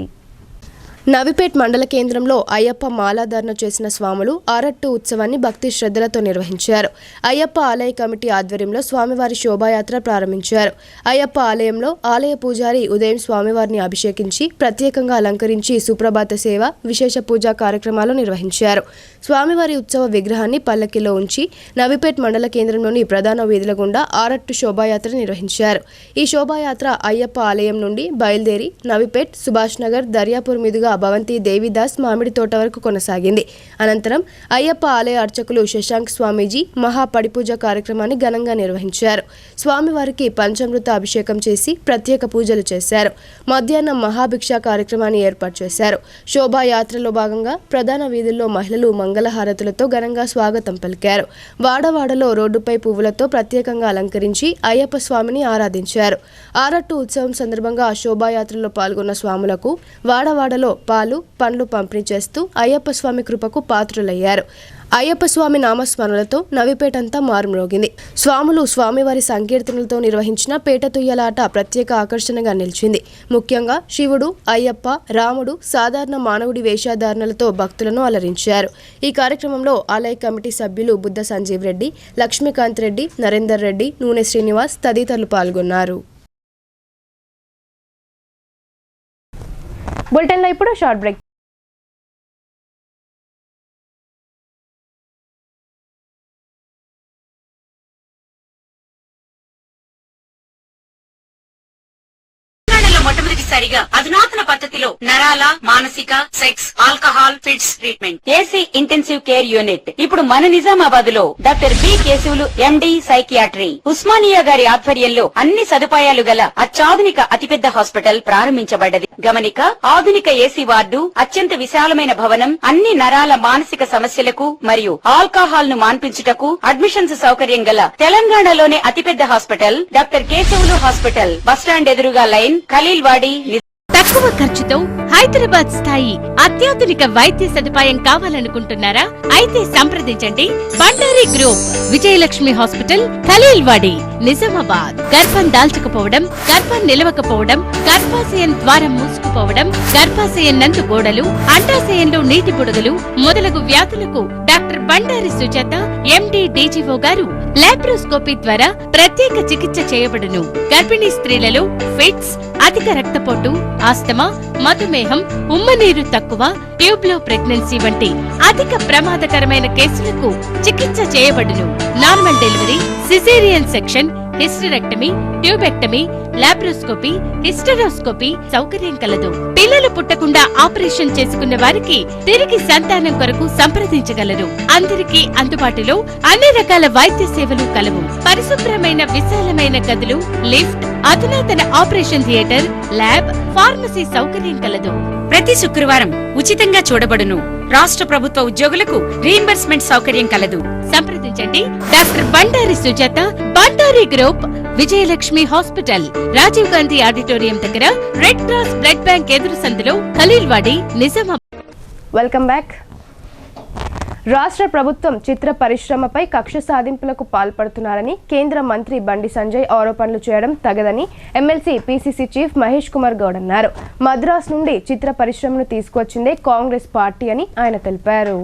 నవిపేట్ మండల కేంద్రంలో అయ్యప్ప మాలాధారణ చేసిన స్వాములు ఆరట్టు ఉత్సవాన్ని భక్తి శ్రద్ధలతో నిర్వహించారు. అయ్యప్ప ఆలయ కమిటీ ఆధ్వర్యంలో స్వామివారి శోభాయాత్ర ప్రారంభించారు. అయ్యప్ప ఆలయంలో ఆలయ పూజారి ఉదయం స్వామివారిని అభిషేకించి ప్రత్యేకంగా అలంకరించి సుప్రభాత సేవ, విశేష పూజా కార్యక్రమాలు నిర్వహించారు. స్వామివారి ఉత్సవ విగ్రహాన్ని పల్లకిలో ఉంచి నవిపేట్ మండల కేంద్రంలోని ప్రధాన వీధుల గుండా ఆరట్టు శోభాయాత్ర నిర్వహించారు. ఈ శోభాయాత్ర అయ్యప్ప ఆలయం నుండి బయలుదేరి నవిపేట్, సుభాష్ నగర్, దర్యాపూర్ మీదుగా భవంతి దేవిదాస్ మామిడి తోట వరకు కొనసాగింది. అనంతరం అయ్యప్ప ఆలయ అర్చకులు శశాంక్ స్వామీజీ మహాపడిపూజ కార్యక్రమాన్ని ఘనంగా నిర్వహించారు. స్వామివారికి పంచామృత అభిషేకం చేసి ప్రత్యేక పూజలు చేశారు. మధ్యాహ్నం మహాభిక్ష కార్యక్రమాన్ని ఏర్పాటు చేశారు. శోభాయాత్రలో భాగంగా ప్రధాన వీధుల్లో మహిళలు మంగళహారతులతో ఘనంగా స్వాగతం పలికారు. వాడవాడలో రోడ్డుపై పువ్వులతో ప్రత్యేకంగా అలంకరించి అయ్యప్ప స్వామిని ఆరాధించారు. ఆరట్టు ఉత్సవం సందర్భంగా శోభాయాత్రలో పాల్గొన్న స్వాములకు వాడవాడలో పాలు, పండ్లు పంపిణీ చేస్తూ అయ్యప్ప స్వామి కృపకు పాత్రులయ్యారు. అయ్యప్ప స్వామి నామస్మరణలతో నవిపేటంతా మారుమ్రోగింది. స్వాములు స్వామివారి సంకీర్తనలతో నిర్వహించిన పేట తుయ్యలాట ప్రత్యేక ఆకర్షణగా నిలిచింది. ముఖ్యంగా శివుడు, అయ్యప్ప, రాముడు సాధారణ మానవుడి వేషధారణలతో భక్తులను అలరించారు. ఈ కార్యక్రమంలో ఆలయ కమిటీ సభ్యులు బుద్ధ సంజీవ్ రెడ్డి, లక్ష్మీకాంత్ రెడ్డి, నరేందర్ రెడ్డి, నూనె శ్రీనివాస్ తదితరులు పాల్గొన్నారు. బులెటిన్లో ఇప్పుడు షార్ట్ బ్రేక్.
మొట్టమొదటిసారిగా అధునాతన పద్ధతిలో నరాల, మానసిక, sex, alcohol, fits treatment, AC intensive care unit ఇప్పుడు మన నిజామాబాద్ లో doctor B Keshavulu MD psychiatry, Osmania గారి ఆధ్వర్యంలో అన్ని సదుపాయాలు గల అత్యాధునిక అతిపెద్ద హాస్పిటల్ ప్రారంభించబడ్డది. గమనిక, ఆధునిక ఏసీ వార్డు, అత్యంత విశాలమైన భవనం, అన్ని నరాల మానసిక సమస్యలకు మరియు ఆల్కహాల్ ను మాన్పించుటకు అడ్మిషన్స్ సౌకర్యం గల తెలంగాణలోనే అతిపెద్ద hospital doctor Keshavulu hospital, bus stand ఎదురుగా లైన్, ఖలీల్వాడి.
తక్కువ ఖర్చుతో హైదరాబాద్ స్థాయి అత్యాధునిక వైద్య సదుపాయం కావాలనుకుంటున్నారా? అయితే సంప్రదించండి బండారి గ్రూప్, విజయలక్ష్మి హాస్పిటల్, ఖలీల్వాడి, నిజామాబాద్. గర్భం దాల్చకపోవడం, గర్భం నిలవకపోవడం, గర్భాశయం ద్వారం మూసుకుపోవడం, గర్భాశయం నందు గోడలు, అండాశయంలో నీటి బుడగలు మొదలగు వ్యాధులకు డాక్టర్ బండారి సుజాత ఎండి డీజీఓ గారు లాప్రోస్కోపీ ద్వారా ప్రత్యేక చికిత్స చేయబడును. గర్భిణీ స్త్రీలలో ఫిట్స్, అధిక రక్తపోటు, ఆస్తమా, మధుమేహం, ఉమ్మనీరు తక్కువ, ట్యూబ్లో ప్రెగ్నెన్సీ వంటి అధిక ప్రమాదకరమైన కేసులకు చికిత్స చేయబడును. Normal delivery, caesarean section, hysterectomy, tubectomy, laparoscopy, hysteroscopy సౌకర్యం కలదు. పిల్లలు పుట్టకుండా ఆపరేషన్ చేసుకున్న వారికి తిరిగి సంతానం కొరకు సంప్రదించగలరు. అందరికీ అందుబాటులో అన్ని రకాల వైద్య సేవలు కలవు. పరిశుభ్రమైన విశాలమైన గదులు, లిఫ్ట్, అధునాతన ఆపరేషన్ థియేటర్, ల్యాబ్, ఫార్మసీ సౌకర్యం కలదు.
ప్రతి శుక్రవారం ఉచితంగా చూడబడును. రాష్ట్ర ప్రభుత్వ ఉద్యోగులకు రీయింబర్స్మెంట్ సౌకర్యం కలదు.
సంప్రదించండి doctor Bandari Sujatha, Bandari group, Vijayalakshmi hospital, Rajiv Gandhi auditorium దగ్గర, రెడ్ క్రాస్ బ్లడ్ బ్యాంక్ ఎదురు సందులో, ఖలీల్వాడి, నిజామాబాద్.
Welcome back. రాష్ట్ర ప్రభుత్వం చిత్ర పరిశ్రమపై కక్ష సాధింపులకు పాల్పడుతున్నారని కేంద్ర మంత్రి బండి సంజయ్ ఆరోపణలు చేయడం తగదని MLC PCC chief Mahesh Kumar Goud అన్నారు. మద్రాస్ నుండి చిత్ర పరిశ్రమను తీసుకొచ్చిందే కాంగ్రెస్ పార్టీ అని ఆయన తెలిపారు.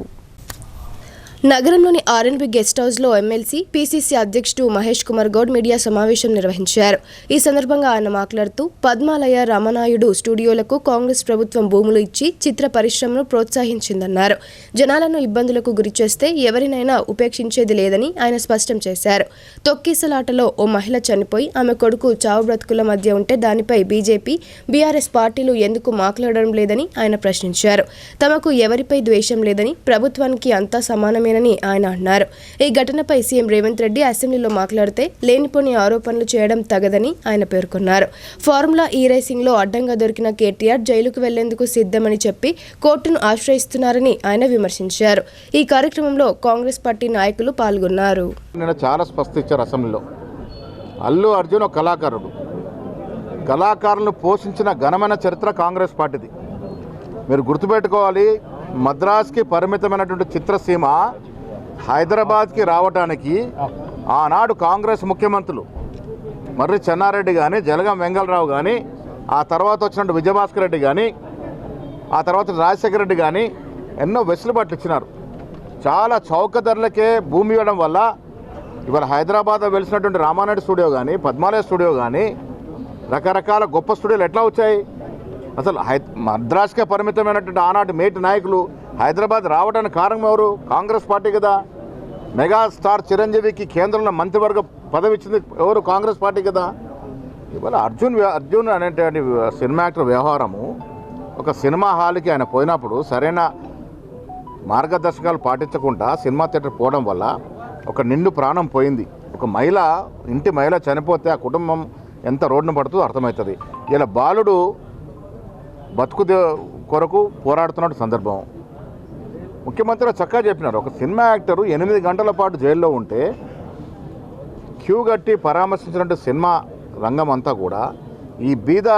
నగరంలోని ఆర్ఎన్బి గెస్ట్ హౌస్ లో ఎమ్మెల్సీ పీసీసీ అధ్యక్షుడు మహేష్ కుమార్ గౌడ్ మీడియా సమావేశం నిర్వహించారు. ఈ సందర్భంగా ఆయన మాట్లాడుతూ పద్మాలయ రామనాయుడు స్టూడియోలకు కాంగ్రెస్ ప్రభుత్వం భూములు ఇచ్చి చిత్ర పరిశ్రమను ప్రోత్సహించిందన్నారు. జనాలను ఇబ్బందులకు గురిచేస్తే ఎవరినైనా ఉపేక్షించేది లేదని ఆయన స్పష్టం చేశారు. తొక్కిసలాటలో ఓ మహిళ చనిపోయి ఆమె కొడుకు చావు బ్రతుకుల మధ్య ఉంటే దానిపై బీజేపీ, బీఆర్ఎస్ పార్టీలు ఎందుకు మాట్లాడడం లేదని ఆయన ప్రశ్నించారు. తమకు ఎవరిపై ద్వేషం లేదని, ప్రభుత్వానికి అంతా సమానమే ఆయన అన్నారు. ఈ ఘటనపై సీఎం రేవంత్ రెడ్డి అసెంబ్లీలో మాట్లాడితే లేనిపోని ఆరోపణలు చేయడం తగదని ఆయన పేర్కొన్నారు. ఫార్ములా ఈ రేసింగ్ లో అడ్డంగా దొరికిన కేటీఆర్ జైలుకు వెళ్లేందుకు సిద్ధమని చెప్పి కోర్టును ఆశ్రయిస్తున్నారని ఆయన విమర్శించారు. ఈ కార్యక్రమంలో కాంగ్రెస్ పార్టీ నాయకులు పాల్గొన్నారు.
చాలా స్పష్టించారు అసెంబ్లీలో. అల్లు అర్జున్ ఒక కళాకారుడు, కళాకారులను పోషించిన ఘనమైన చరిత్ర కాంగ్రెస్ పార్టీది. మీరు గుర్తుపెట్టుకోవాలి, మద్రాస్కి పరిమితమైనటువంటి చిత్రసీమ హైదరాబాద్కి రావడానికి ఆనాడు కాంగ్రెస్ ముఖ్యమంత్రులు మర్రి చెన్నారెడ్డి కానీ, జలగం వెంగళరావు కానీ, ఆ తర్వాత వచ్చినట్టు విజయభాస్కర్ రెడ్డి కానీ ఆ తర్వాత రాజశేఖర రెడ్డి కానీ ఎన్నో వెసులుబాట్లు ఇచ్చినారు. చాలా చౌక ధరలకే భూమి ఇవ్వడం వల్ల ఇవాళ హైదరాబాద్లో వెలిసినటువంటి రామానాయుడు స్టూడియో కానీ, పద్మాలయ స్టూడియో కానీ, రకరకాల గొప్ప స్టూడియోలు ఎట్లా వచ్చాయి? అసలు మద్రాసుకే పరిమితమైనటువంటి ఆనాటి మేటి నాయకులు హైదరాబాద్ రావడానికి కారణం ఎవరు? కాంగ్రెస్ పార్టీ కదా. మెగాస్టార్ చిరంజీవికి కేంద్రంలో మంత్రివర్గ పదవి ఇచ్చింది ఎవరు? కాంగ్రెస్ పార్టీ కదా. ఇవాళ అర్జున్ అనేటువంటి సినిమా యాక్టర్ వ్యవహారము, ఒక సినిమా హాల్కి ఆయన పోయినప్పుడు సరైన మార్గదర్శకాలు పాటించకుండా సినిమా థియేటర్ పోవడం వల్ల ఒక నిండు ప్రాణం పోయింది. ఒక మహిళ, ఇంటి మహిళ చనిపోతే ఆ కుటుంబం ఎంత రోడ్డున పడుతుందో అర్థమవుతుంది. ఇలా బాలుడు బతుకు కొరకు పోరాడుతున్న సందర్భం. ముఖ్యమంత్రి చక్కగా చెప్పినారు, ఒక సినిమా యాక్టరు 8 గంటల పాటు జైల్లో ఉంటే క్యూ కట్టి పరామర్శించినట్టు సినిమా రంగం అంతా కూడా ఈ బీద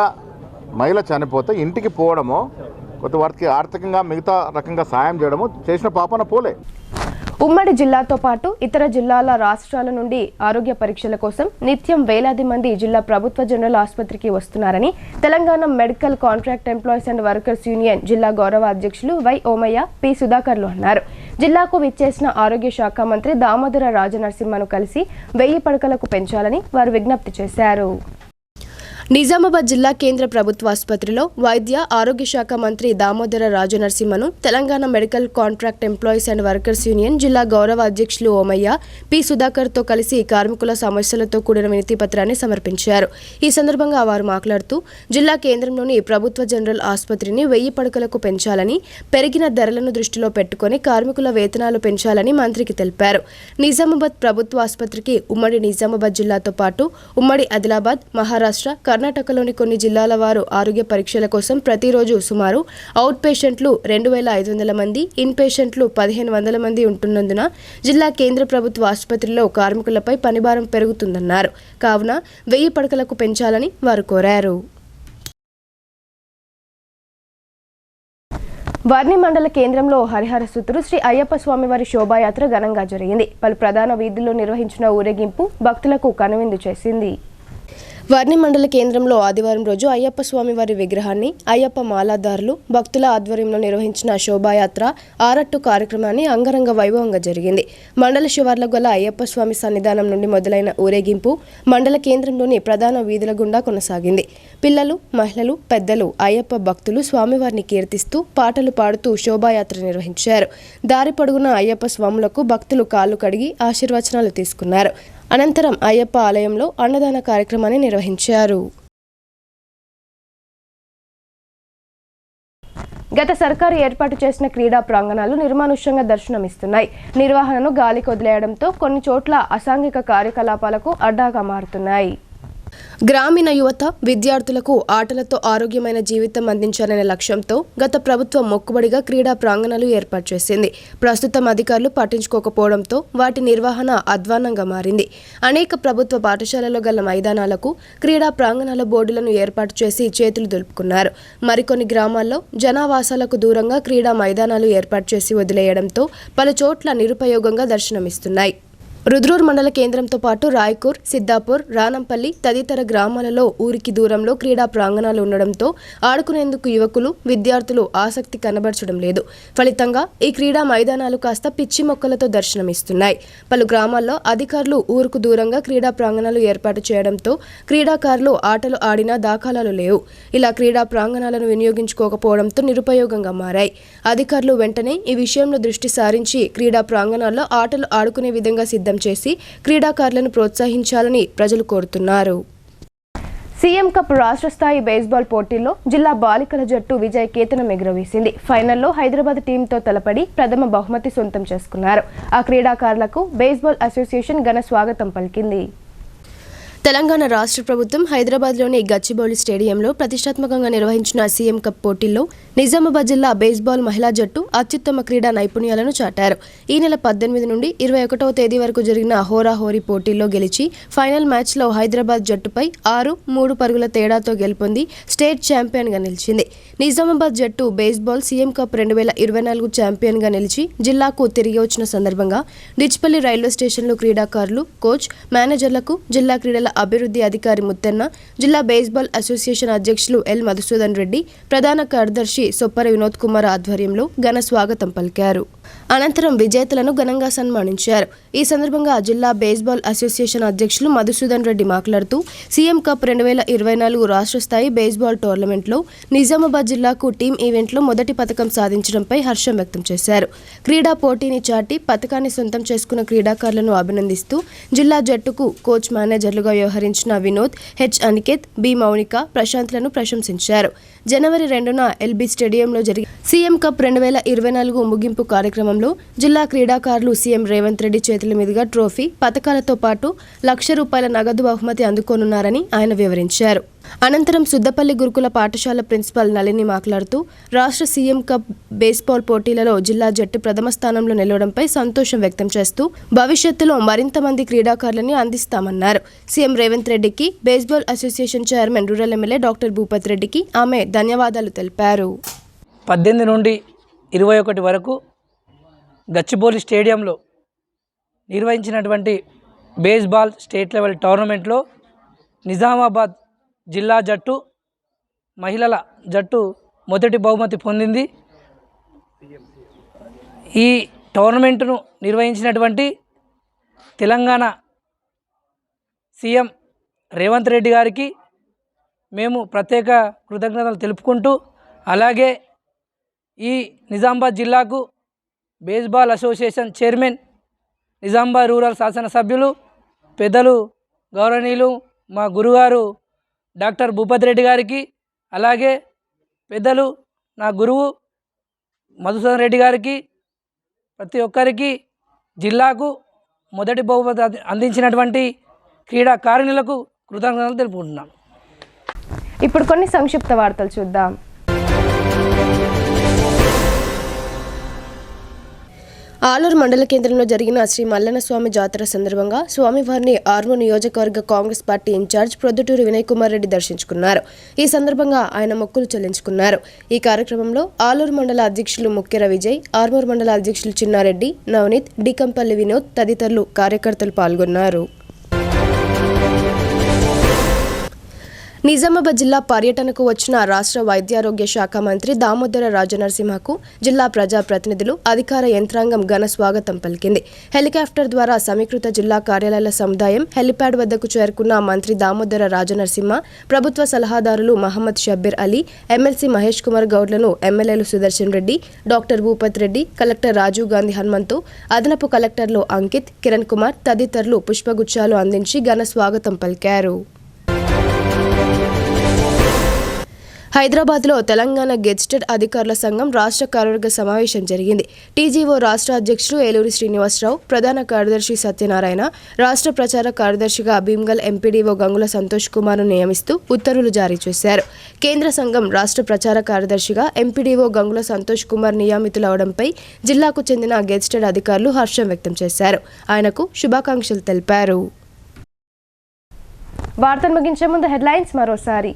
మహిళ చనిపోతే ఇంటికి పోవడమో, కొంతవరకు ఆర్థికంగా మిగతా రకంగా సాయం చేయడమో చేసిన పాపన పోలే.
ఉమ్మడి జిల్లాతో పాటు ఇతర జిల్లాల రాష్ట్రాల నుండి ఆరోగ్య పరీక్షల కోసం నిత్యం వేలాది మంది జిల్లా ప్రభుత్వ జనరల్ ఆసుపత్రికి వస్తున్నారని Telangana medical contract employees and workers union జిల్లా గౌరవ అధ్యక్షులు వై ఓమయ్య, పి సుధాకర్లు అన్నారు. జిల్లాకు విచ్చేసిన ఆరోగ్య శాఖ మంత్రి దామోదర రాజనరసింహను కలిసి 1000 పడకలకు పెంచాలని వారు విజ్ఞప్తి చేశారు. నిజామాబాద్ జిల్లా కేంద్ర ప్రభుత్వ ఆసుపత్రిలో వైద్య ఆరోగ్య శాఖ మంత్రి దామోదర రాజనరసింహను Telangana medical contract employees and workers union జిల్లా గౌరవ అధ్యక్షులు ఓమయ్య, పి సుధాకర్తో కలిసి కార్మికుల సమస్యలతో కూడిన వినతి పత్రాన్ని సమర్పించారు. ఈ సందర్భంగా వారు మాట్లాడుతూ జిల్లా కేంద్రంలోని ప్రభుత్వ జనరల్ ఆసుపత్రిని 1000 పడకలకు పెంచాలని, పెరిగిన ధరలను దృష్టిలో పెట్టుకుని కార్మికుల వేతనాలు పెంచాలని మంత్రికి తెలిపారు. నిజామాబాద్ ప్రభుత్వ ఆసుపత్రికి ఉమ్మడి నిజామాబాద్ జిల్లాతో పాటు ఉమ్మడి ఆదిలాబాద్, మహారాష్ట్ర, కర్ణాటకలోని కొన్ని జిల్లాల వారు ఆరోగ్య పరీక్షల కోసం ప్రతిరోజు సుమారు అవుట్ పేషెంట్లు 2500 మంది, ఇన్ పేషెంట్లు 1500 మంది ఉంటున్నందున జిల్లా కేంద్ర ప్రభుత్వ ఆసుపత్రిలో కార్మికులపై పనిభారం పెరుగుతుందన్నారు. కావున 1000 పడకలకు పెంచాలని వారు కోరారు. వర్ణి మండల కేంద్రంలో హరిహర సుతురు శ్రీ అయ్యప్ప స్వామివారి శోభాయాత్ర ఘనంగా జరిగింది. పలు ప్రధాన వీధుల్లో నిర్వహించిన ఊరేగింపు భక్తులకు కనువిందు చేసింది. వర్ణి మండల కేంద్రంలో ఆదివారం రోజు అయ్యప్ప స్వామివారి విగ్రహాన్ని అయ్యప్ప మాలాదారులు భక్తుల ఆధ్వర్యంలో నిర్వహించిన శోభాయాత్ర ఆరట్టు కార్యక్రమాన్ని అంగరంగ వైభవంగా జరిగింది. మండల శివార్ల గల అయ్యప్ప స్వామి సన్నిధానం నుండి మొదలైన ఊరేగింపు మండల కేంద్రంలోని ప్రధాన వీధుల గుండా కొనసాగింది. పిల్లలు, మహిళలు, పెద్దలు, అయ్యప్ప భక్తులు స్వామివారిని కీర్తిస్తూ పాటలు పాడుతూ శోభాయాత్ర నిర్వహించారు. దారి పొడుగున అయ్యప్ప స్వాములకు భక్తులు కాళ్లు కడిగి ఆశీర్వచనాలు తీసుకున్నారు. అనంతరం అయ్యప్ప ఆలయంలో అన్నదాన కార్యక్రమాన్ని నిర్వహించారు. గత సర్కారు ఏర్పాటు చేసిన క్రీడా ప్రాంగణాలు నిర్మానుష్యంగా దర్శనమిస్తున్నాయి. నిర్వహణను గాలికి వదిలేయడంతో కొన్ని చోట్ల అసాంఘిక కార్యకలాపాలకు అడ్డాగా మారుతున్నాయి. గ్రామీణ యువత, విద్యార్థులకు ఆటలతో ఆరోగ్యమైన జీవితం అందించాలనే లక్ష్యంతో గత ప్రభుత్వం మొక్కుబడిగా క్రీడా ప్రాంగణాలు ఏర్పాటు చేసింది. ప్రస్తుతం అధికారులు పట్టించుకోకపోవడంతో వాటి నిర్వహణ అధ్వాన్నంగా మారింది. అనేక ప్రభుత్వ పాఠశాలలో గల మైదానాలకు క్రీడా ప్రాంగణాల బోర్డులను ఏర్పాటు చేసి చేతులు దులుపుకున్నారు. మరికొన్ని గ్రామాల్లో జనావాసాలకు దూరంగా క్రీడా మైదానాలు ఏర్పాటు చేసి వదిలేయడంతో పలు చోట్ల నిరుపయోగంగా దర్శనమిస్తున్నాయి. రుద్రూర్ మండల కేంద్రంతో పాటు రాయ్కూర్, సిద్దాపూర్, రానంపల్లి తదితర గ్రామాలలో ఊరికి దూరంలో క్రీడా ప్రాంగణాలు ఉండడంతో ఆడుకునేందుకు యువకులు, విద్యార్థులు ఆసక్తి కనబరచడం లేదు. ఫలితంగా ఈ క్రీడా మైదానాలు కాస్త పిచ్చి మొక్కలతో దర్శనమిస్తున్నాయి. పలు గ్రామాల్లో అధికారులు ఊరుకు దూరంగా క్రీడా ప్రాంగణాలు ఏర్పాటు చేయడంతో క్రీడాకారులు ఆటలు ఆడినా దాఖలాలు లేవు. ఇలా క్రీడా ప్రాంగణాలను వినియోగించుకోకపోవడంతో నిరుపయోగంగా మారాయి. అధికారులు వెంటనే ఈ విషయంలో దృష్టి సారించి క్రీడా ప్రాంగణాల్లో ఆటలు ఆడుకునే విధంగా సిద్ధం చేసి క్రీడాకారులను ప్రోత్సహించాలని ప్రజలు కోరుతున్నారు. సీఎం కప్ రాష్ట్ర స్థాయి బేస్బాల్ పోటీల్లో జిల్లా బాలికల జట్టు విజయ కేతనం ఎగురవేసింది. ఫైనల్లో హైదరాబాద్ టీంతో తలపడి ప్రథమ బహుమతి సొంతం చేసుకున్నారు. ఆ క్రీడాకారులకు బేస్బాల్ అసోసియేషన్ ఘన స్వాగతం పలికింది. తెలంగాణ రాష్ట్ర ప్రభుత్వం హైదరాబాద్లోని గచ్చిబౌలి స్టేడియంలో ప్రతిష్టాత్మకంగా నిర్వహించిన సీఎం కప్ పోటీల్లో నిజామాబాద్ జిల్లా బేస్బాల్ మహిళా జట్టు అత్యుత్తమ క్రీడా నైపుణ్యాలను చాటారు. ఈ నెల 18 నుండి 21వ తేదీ వరకు జరిగిన హోరాహోరీ పోటీల్లో గెలిచి ఫైనల్ మ్యాచ్లో హైదరాబాద్ జట్టుపై 6-3 పరుగుల తేడాతో గెలుపొంది స్టేట్ ఛాంపియన్గా నిలిచింది. నిజామాబాద్ జట్టు బేస్బాల్ సీఎం కప్ 2024 ఛాంపియన్గా నిలిచి జిల్లాకు తిరిగి వచ్చిన సందర్భంగా డిచ్పల్లి రైల్వే స్టేషన్లో క్రీడాకారులు, కోచ్, మేనేజర్లకు జిల్లా క్రీడల అభివృద్ధి అధికారి ముత్తెన్న, జిల్లా బేస్బాల్ అసోసియేషన్ అధ్యక్షులు ఎల్ మధుసూదన్ రెడ్డి, ప్రధాన కార్యదర్శి సొప్పరి వినోద్ కుమార్ ఆధ్వర్యంలో ఘన స్వాగతం పలికారు. అనంతరం విజేతలను ఘనంగా సన్మానించారు. ఈ సందర్భంగా జిల్లా బేస్బాల్ అసోసియేషన్ అధ్యక్షులు మధుసూదన్ రెడ్డి మాట్లాడుతూ సీఎం కప్ 2024 రాష్ట్ర స్థాయి బేస్బాల్ టోర్నమెంట్లో నిజామాబాద్ జిల్లాకు టీం ఈవెంట్లో మొదటి పథకం సాధించడంపై హర్షం వ్యక్తం చేశారు. క్రీడా పోటీని చాటి పథకాన్ని సొంతం చేసుకున్న క్రీడాకారులను అభినందిస్తూ జిల్లా జట్టుకు కోచ్ మేనేజర్లుగా వ్యవహరించిన వినోద్, హెచ్ అనికేత్, బి మౌనిక, ప్రశాంత్లను ప్రశంసించారు. జనవరి 2న ఎల్బీ స్టేడియంలో జరిగిన సీఎం కప్ 2024 ముగింపు కార్యక్రమంలో జిల్లా క్రీడాకారులు సీఎం రేవంత్ రెడ్డి చేతుల మీదుగా ట్రోఫీ, పథకాలతో పాటు ₹1,00,000 నగదు బహుమతి అందుకోనున్నారని ఆయన వివరించారు. అనంతరం సుద్దపల్లి గురుకుల పాఠశాల ప్రిన్సిపల్ నళిని మాట్లాడుతూ రాష్ట్ర సీఎం కప్ బేస్బాల్ పోటీలలో జిల్లా జట్టు ప్రథమ స్థానంలో నిలవడంపై సంతోషం వ్యక్తం చేస్తూ భవిష్యత్తులో మరింత మంది క్రీడాకారులని అందిస్తామన్నారు. సీఎం రేవంత్ రెడ్డికి baseball association chairman rural MLA doctor Bhupath రెడ్డికి ఆమె ధన్యవాదాలు తెలిపారు.
18 నుండి 21 వరకు గచ్చిబౌలి స్టేడియంలో నిర్వహించినటువంటి బేస్బాల్ స్టేట్ లెవెల్ టోర్నమెంట్లో నిజామాబాద్ జిల్లా జట్టు, మహిళల జట్టు మొదటి బహుమతి పొందింది. ఈ టోర్నమెంటును నిర్వహించినటువంటి తెలంగాణ సీఎం రేవంత్ రెడ్డి గారికి మేము ప్రత్యేక కృతజ్ఞతలు తెలుపుకుంటూ, అలాగే ఈ నిజామాబాద్ జిల్లాకు baseball association chairman, Nizamabad rural శాసనసభ్యులు, పెద్దలు గౌరవనీయులు మా గురుగారు డాక్టర్ భూపత్ రెడ్డి గారికి, అలాగే పెద్దలు నా గురువు మధుసూదన్ రెడ్డి గారికి, ప్రతి ఒక్కరికి జిల్లాకు మొదటి బహుమతి అందించినటువంటి క్రీడాకారుణులకు కృతజ్ఞతలు తెలుపుకుంటున్నాను.
ఇప్పుడు కొన్ని సంక్షిప్త వార్తలు చూద్దాం. ఆలూరు మండల కేంద్రంలో జరిగిన శ్రీ మల్లన్న స్వామి జాతర సందర్భంగా స్వామివారిని ఆర్మూర్ నియోజకవర్గ కాంగ్రెస్ పార్టీ ఇన్ఛార్జ్ ప్రొద్దుటూరు వినయ్ కుమార్ రెడ్డి దర్శించుకున్నారు. ఈ సందర్భంగా ఆయన మొక్కులు చెల్లించుకున్నారు. ఈ కార్యక్రమంలో ఆలూరు మండల అధ్యక్షులు ముక్కెర విజయ్, ఆర్మూర్ మండల అధ్యక్షులు చిన్నారెడ్డి, నవనీత్, డికంపల్లి వినోద్ తదితరులు కార్యకర్తలు పాల్గొన్నారు. నిజామాబాద్ జిల్లా పర్యటనకు వచ్చిన రాష్ట్ర వైద్యారోగ్య శాఖ మంత్రి దామోదర రాజనరసింహకు జిల్లా ప్రజాప్రతినిధులు, అధికార యంత్రాంగం ఘన స్వాగతం పలికింది. హెలికాప్టర్ ద్వారా సమీకృత జిల్లా కార్యాలయాల సముదాయం హెలిప్యాడ్ వద్దకు చేరుకున్న మంత్రి దామోదర రాజనరసింహ ప్రభుత్వ సలహాదారులు మహమ్మద్ షబ్బీర్ అలీ, ఎమ్మెల్సీ మహేష్ కుమార్ గౌడ్లను ఎమ్మెల్యేలు సుదర్శన్ రెడ్డి, డాక్టర్ భూపత్ రెడ్డి, కలెక్టర్ రాజీవ్ గాంధీ హనుమంతు, అదనపు కలెక్టర్లు అంకిత్, కిరణ్ కుమార్ తదితరులు పుష్పగుచ్చాలు అందించి ఘన స్వాగతం పలికారు. హైదరాబాద్లో తెలంగాణ గెజిటెడ్ అధికారుల సంఘం రాష్ట్ర కార్యవర్గ సమావేశం జరిగింది. టీజీఓ రాష్ట్ర అధ్యక్షుడు ఏలూరి శ్రీనివాసరావు, ప్రధాన కార్యదర్శి సత్యనారాయణ, రాష్ట్ర ప్రచార కార్యదర్శిగా భీమ్గల్ ఎంపీడీఓ గంగుల సంతోష్ కుమార్ను నియమిస్తూ ఉత్తర్వులు జారీ చేశారు. కేంద్ర సంఘం రాష్ట్ర ప్రచార కార్యదర్శిగా ఎంపీడీఓ గంగుల సంతోష్ కుమార్ నియమితులవడంపై జిల్లాకు చెందిన గెజిటెడ్ అధికారులు హర్షం వ్యక్తం చేశారు. ఆయనకు శుభాకాంక్షలు తెలిపారు. వార్తలు ముగించే ముందు హెడ్లైన్స్ మరోసారి.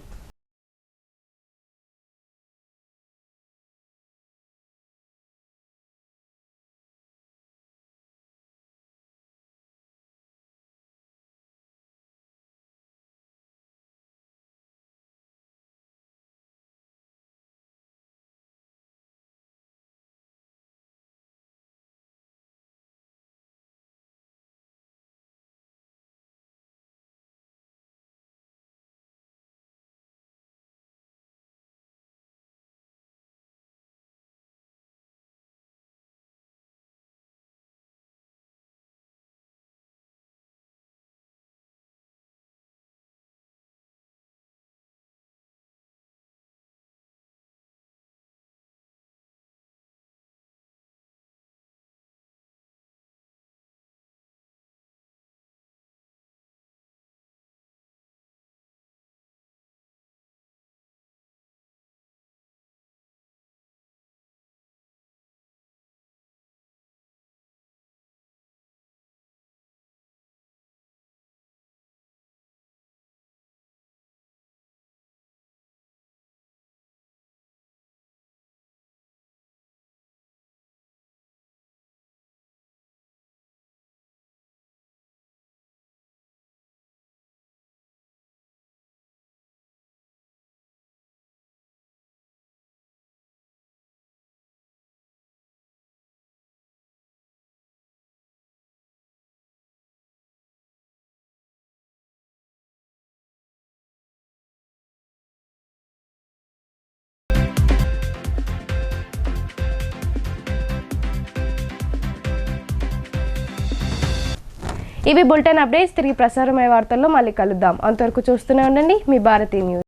ఇవి బులెటిన్ అప్డేట్స్. తిరిగి ప్రసారమయ్యే వార్తల్లో మళ్ళీ కలుద్దాం. అంతవరకు చూస్తూనే ఉండండి మీ భారతీ న్యూస్.